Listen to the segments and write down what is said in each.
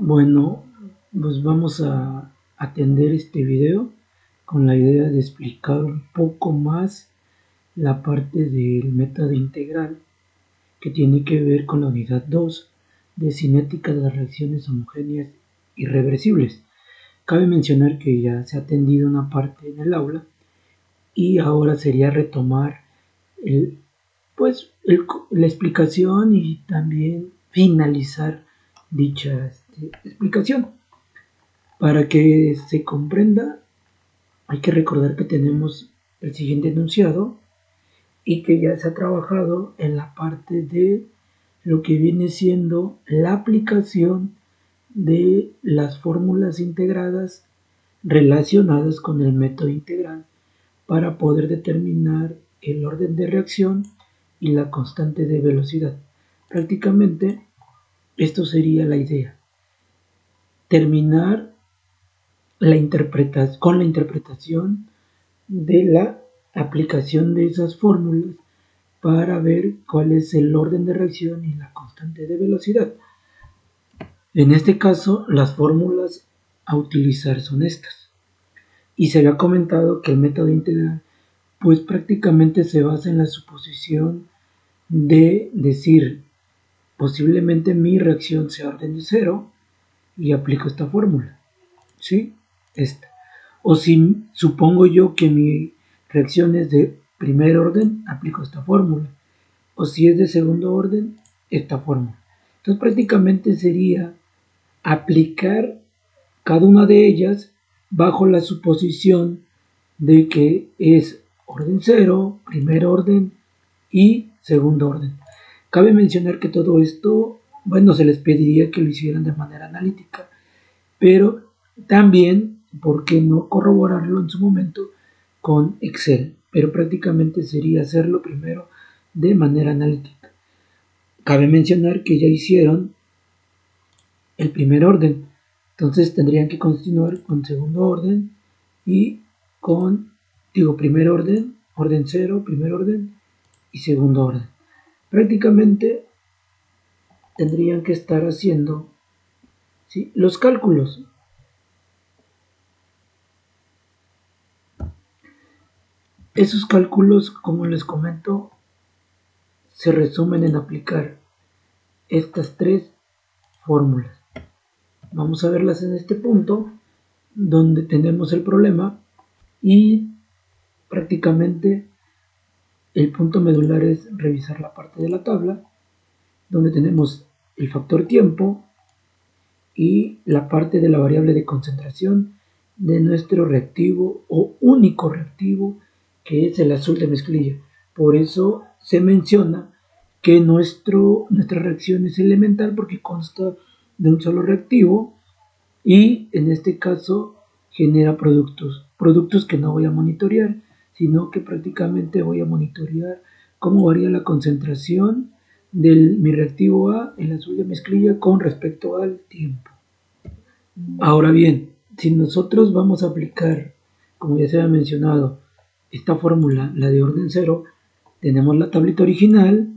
Bueno, pues vamos a atender este video con la idea de explicar un poco más la parte del método integral que tiene que ver con la unidad 2 de cinética de las reacciones homogéneas irreversibles. Cabe mencionar que ya se ha atendido una parte en el aula y ahora sería retomar el, la explicación y también finalizar dicha explicación. Para que se comprenda, hay que recordar que tenemos el siguiente enunciado y que ya se ha trabajado en la parte de lo que viene siendo la aplicación de las fórmulas integradas relacionadas con el método integral para poder determinar el orden de reacción y la constante de velocidad. Prácticamente esto sería la idea. Terminar con la interpretación de la aplicación de esas fórmulas para ver cuál es el orden de reacción y la constante de velocidad. En este caso, las fórmulas a utilizar son estas. Y se había comentado que el método integral pues prácticamente se basa en la suposición de decir posiblemente mi reacción sea orden de 0 y aplico esta fórmula, ¿sí? Esta. O si supongo yo que mi reacción es de primer orden, aplico esta fórmula. O si es de segundo orden, esta fórmula. Entonces prácticamente sería aplicar cada una de ellas bajo la suposición de que es orden 0, primer orden y segundo orden. Cabe mencionar que todo esto, bueno, se les pediría que lo hicieran de manera analítica, pero también, ¿por qué no corroborarlo en su momento con Excel? Pero prácticamente sería hacerlo primero de manera analítica. Cabe mencionar que ya hicieron el primer orden, entonces tendrían que continuar con segundo orden y con, primer orden, orden 0, primer orden y segundo orden. Prácticamente tendrían que estar haciendo, ¿sí?, los cálculos. Esos cálculos, como les comento, se resumen en aplicar estas tres fórmulas. Vamos a verlas en este punto, donde tenemos el problema y prácticamente el punto medular es revisar la parte de la tabla, donde tenemos el factor tiempo y la parte de la variable de concentración de nuestro reactivo o único reactivo, que es el azul de mezclilla. Por eso se menciona que nuestra reacción es elemental porque consta de un solo reactivo y en este caso genera productos que no voy a monitorear, sino que prácticamente voy a monitorear cómo varía la concentración de mi reactivo A, el azul de mezclilla, con respecto al tiempo. Ahora bien, si nosotros vamos a aplicar, como ya se había mencionado, esta fórmula, la de orden 0, tenemos la tablita original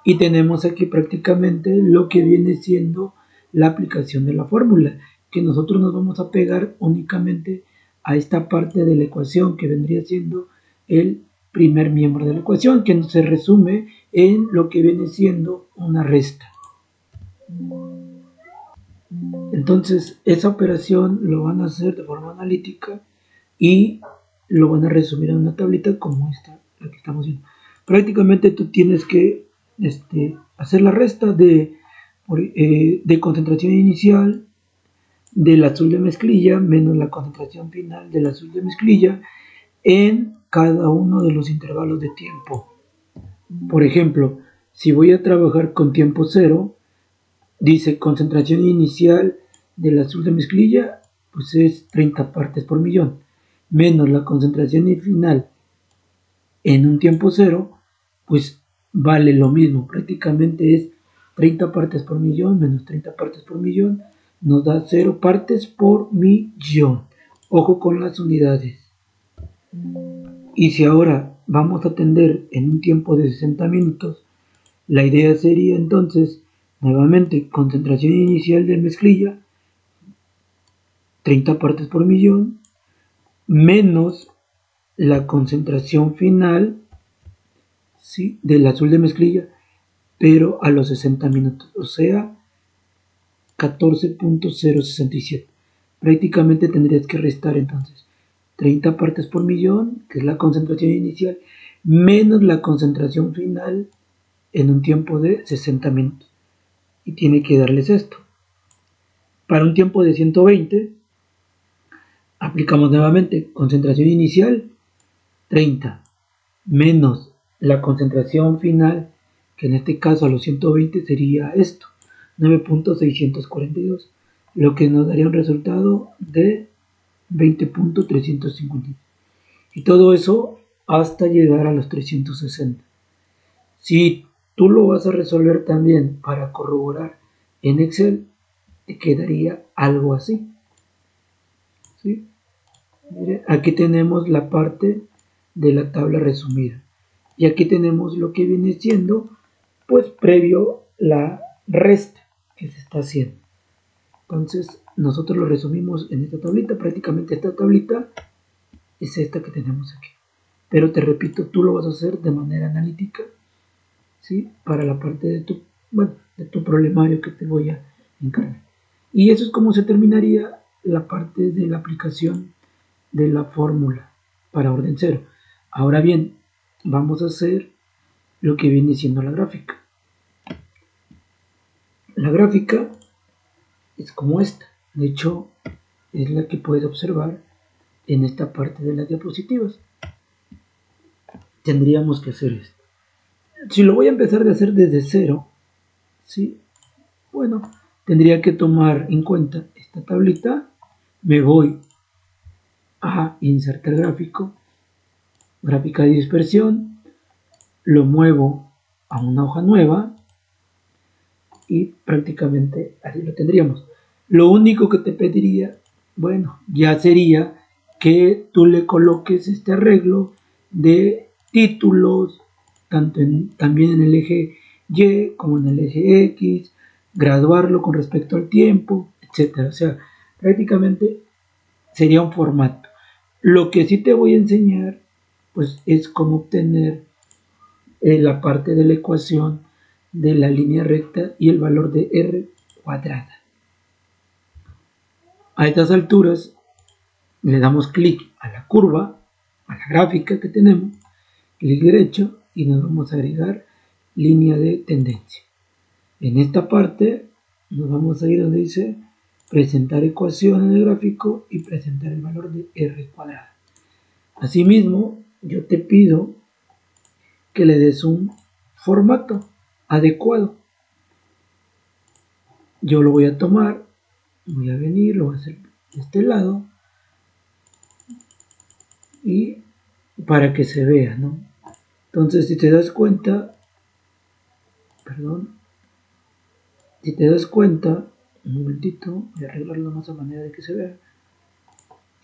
y tenemos aquí prácticamente lo que viene siendo la aplicación de la fórmula, que nosotros nos vamos a pegar únicamente a esta parte de la ecuación que vendría siendo el primer miembro de la ecuación, que se resume en lo que viene siendo una resta. Entonces esa operación lo van a hacer de forma analítica y lo van a resumir en una tablita como esta, la que estamos viendo. Prácticamente tú tienes que hacer la resta de concentración inicial del azul de mezclilla menos la concentración final del azul de mezclilla en cada uno de los intervalos de tiempo. Por ejemplo, si voy a trabajar con tiempo 0, dice concentración inicial del azul de mezclilla, pues es 30 partes por millón, menos la concentración final en un tiempo 0, pues vale lo mismo, prácticamente es 30 partes por millón menos 30 partes por millón, nos da 0 partes por millón. Ojo con las unidades. Y si ahora vamos a atender en un tiempo de 60 minutos, la idea sería entonces, nuevamente, concentración inicial de mezclilla 30 partes por millón menos la concentración final, ¿sí?, del azul de mezclilla, pero a los 60 minutos, o sea, 14.067. Prácticamente tendrías que restar entonces 30 partes por millón, que es la concentración inicial, menos la concentración final en un tiempo de 60 minutos. Y tiene que darles esto. Para un tiempo de 120, aplicamos nuevamente concentración inicial 30 menos la concentración final, que en este caso a los 120 sería esto, 9.642, lo que nos daría un resultado de 20.350. Y todo eso hasta llegar a los 360. Si tú lo vas a resolver también para corroborar en Excel, te quedaría algo así. ¿Sí? Mire, aquí tenemos la parte de la tabla resumida. Y aquí tenemos lo que viene siendo, pues previo la resta que se está haciendo. Entonces, nosotros lo resumimos en esta tablita. Prácticamente esta tablita es esta que tenemos aquí. Pero te repito, tú lo vas a hacer de manera analítica, ¿sí?, para la parte de tu problemario que te voy a encargar. Y eso es como se terminaría la parte de la aplicación de la fórmula para orden cero. Ahora bien, vamos a hacer lo que viene siendo la gráfica. La gráfica es como esta. De hecho, es la que puedes observar en esta parte de las diapositivas. Tendríamos que hacer esto. Si lo voy a empezar a hacer desde cero, ¿sí?, bueno, tendría que tomar en cuenta esta tablita. Me voy a insertar gráfico, gráfica de dispersión, lo muevo a una hoja nueva y prácticamente así lo tendríamos. Lo único que te pediría, bueno, ya sería que tú le coloques este arreglo de títulos, también en el eje Y como en el eje X, graduarlo con respecto al tiempo, etcétera. O sea, prácticamente sería un formato. Lo que sí te voy a enseñar, pues, es cómo obtener la parte de la ecuación de la línea recta y el valor de r cuadrada. A estas alturas le damos clic a la curva, a la gráfica que tenemos, clic derecho y nos vamos a agregar línea de tendencia. En esta parte nos vamos a ir donde dice presentar ecuación en el gráfico y presentar el valor de r cuadrada. Asimismo, yo te pido que le des un formato adecuado. Yo lo voy a tomar, voy a venir, lo voy a hacer de este lado y para que se vea, ¿no? Entonces, si te das cuenta, un momentito, voy a arreglarlo más a manera de que se vea.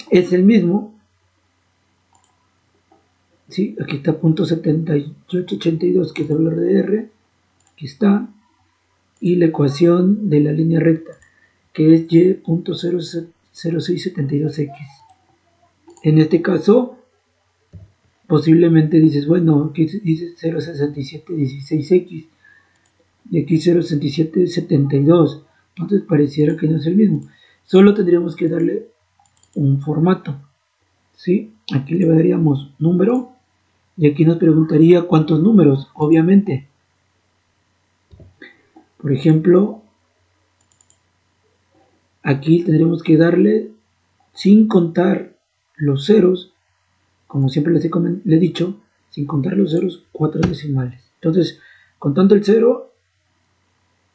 Es el mismo, ¿sí? Aquí está punto 7882, que es el valor de R, aquí está, y la ecuación de la línea recta, que es y.0672x. En este caso, posiblemente dices, bueno, aquí dice 0.6716x y aquí 0.6772, entonces pareciera que no es el mismo. Solo tendríamos que darle un formato, ¿sí? Aquí le daríamos número y aquí nos preguntaría cuántos números, obviamente. Por ejemplo, aquí tendremos que darle, sin contar los ceros, como siempre les he dicho, sin contar los ceros, 4 decimales. Entonces, contando el 0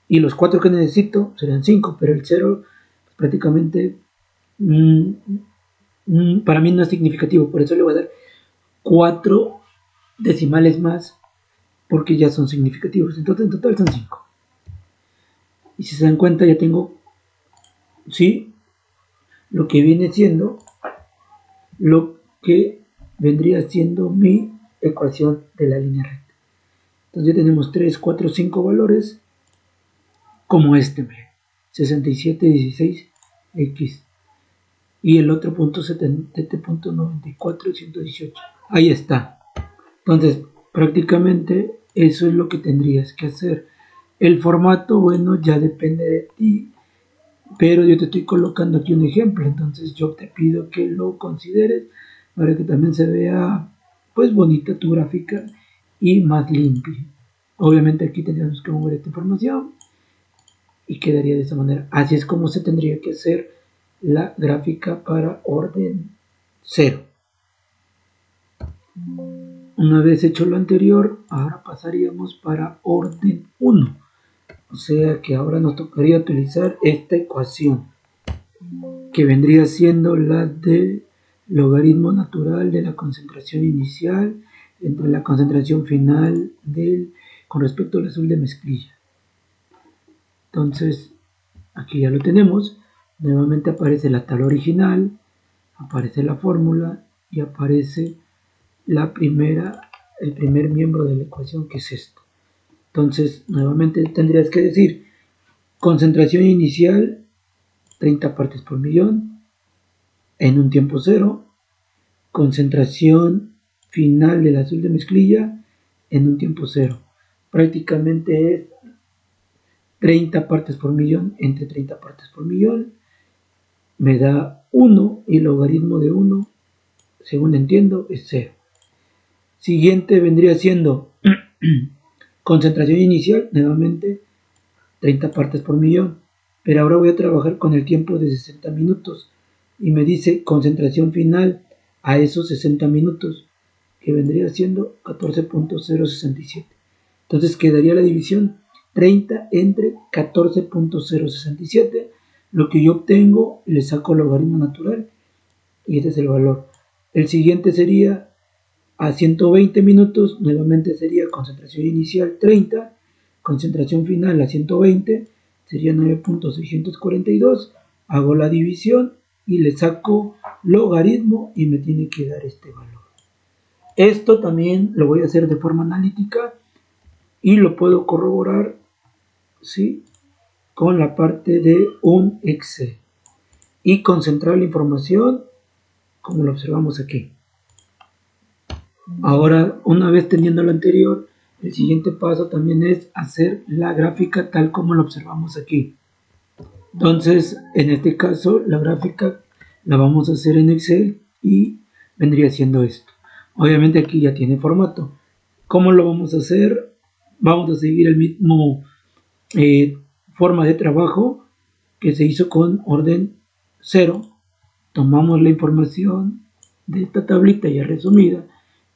y los 4 que necesito serían 5, pero el 0 pues, prácticamente para mí no es significativo, por eso le voy a dar 4 decimales más, porque ya son significativos. Entonces, en total son 5. Y si se dan cuenta, ya tengo, ¿sí?, lo que viene siendo, lo que vendría siendo mi ecuación de la línea recta. Entonces ya tenemos 3, 4, 5 valores como este, 6716x. y el otro punto 77.94.118. Ahí está. Entonces, prácticamente eso es lo que tendrías que hacer. El formato, bueno, ya depende de ti, pero yo te estoy colocando aquí un ejemplo, entonces yo te pido que lo consideres para que también se vea pues bonita tu gráfica y más limpia. Obviamente aquí tendríamos que mover esta información y quedaría de esa manera. Así es como se tendría que hacer la gráfica para orden 0. Una vez hecho lo anterior, ahora pasaríamos para orden 1. O sea que ahora nos tocaría utilizar esta ecuación, que vendría siendo la de logaritmo natural de la concentración inicial entre la concentración final con respecto al azul de mezclilla. Entonces, aquí ya lo tenemos. Nuevamente aparece la tabla original, aparece la fórmula y aparece el primer miembro de la ecuación, que es esto. Entonces, nuevamente tendrías que decir concentración inicial 30 partes por millón en un tiempo cero, concentración final del azul de mezclilla en un tiempo cero. Prácticamente es 30 partes por millón entre 30 partes por millón, me da 1 y el logaritmo de 1, según entiendo, es 0. Siguiente vendría siendo concentración inicial, nuevamente 30 partes por millón, pero ahora voy a trabajar con el tiempo de 60 minutos y me dice concentración final a esos 60 minutos, que vendría siendo 14.067. Entonces quedaría la división 30 entre 14.067, lo que yo obtengo, le saco el logaritmo natural y este es el valor. El siguiente sería a 120 minutos, nuevamente sería concentración inicial 30, concentración final a 120, sería 9.642, hago la división y le saco logaritmo y me tiene que dar este valor. Esto también lo voy a hacer de forma analítica y lo puedo corroborar, ¿sí?, con la parte de un Excel y concentrar la información como lo observamos aquí. Ahora, una vez teniendo lo anterior, el siguiente paso también es hacer la gráfica tal como lo observamos aquí. Entonces, en este caso, la gráfica la vamos a hacer en Excel y vendría siendo esto. Obviamente aquí ya tiene formato. ¿Cómo lo vamos a hacer? Vamos a seguir el mismo forma de trabajo que se hizo con orden 0. Tomamos la información de esta tablita ya resumida.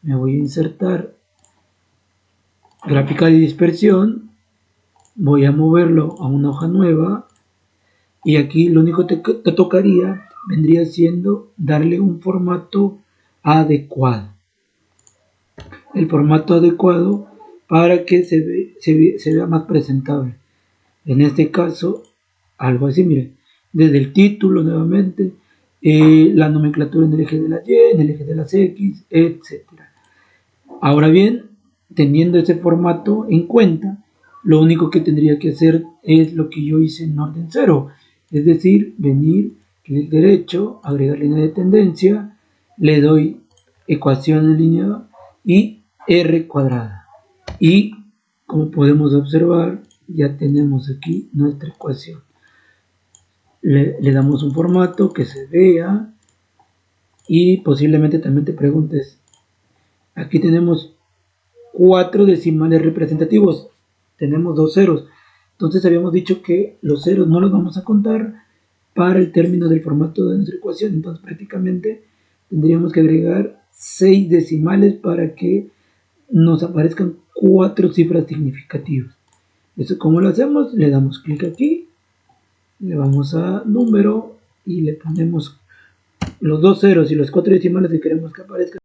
Me voy a insertar gráfica de dispersión, voy a moverlo a una hoja nueva y aquí lo único que te tocaría vendría siendo darle un formato adecuado. El formato adecuado para que se vea más presentable. En este caso, algo así, miren, desde el título nuevamente, la nomenclatura en el eje de las Y, en el eje de las X, etc. Ahora bien, teniendo ese formato en cuenta, lo único que tendría que hacer es lo que yo hice en orden 0, es decir, venir, clic derecho, agregar línea de tendencia, le doy ecuación en línea y R cuadrada. Y como podemos observar, ya tenemos aquí nuestra ecuación. Le damos un formato que se vea y posiblemente también te preguntes, aquí tenemos 4 decimales representativos, tenemos 2 ceros, entonces habíamos dicho que los ceros no los vamos a contar para el término del formato de nuestra ecuación, entonces prácticamente tendríamos que agregar 6 decimales para que nos aparezcan 4 cifras significativas. Eso, ¿cómo lo hacemos? Le damos clic aquí, le vamos a número y le ponemos los 2 ceros y los 4 decimales que queremos que aparezcan.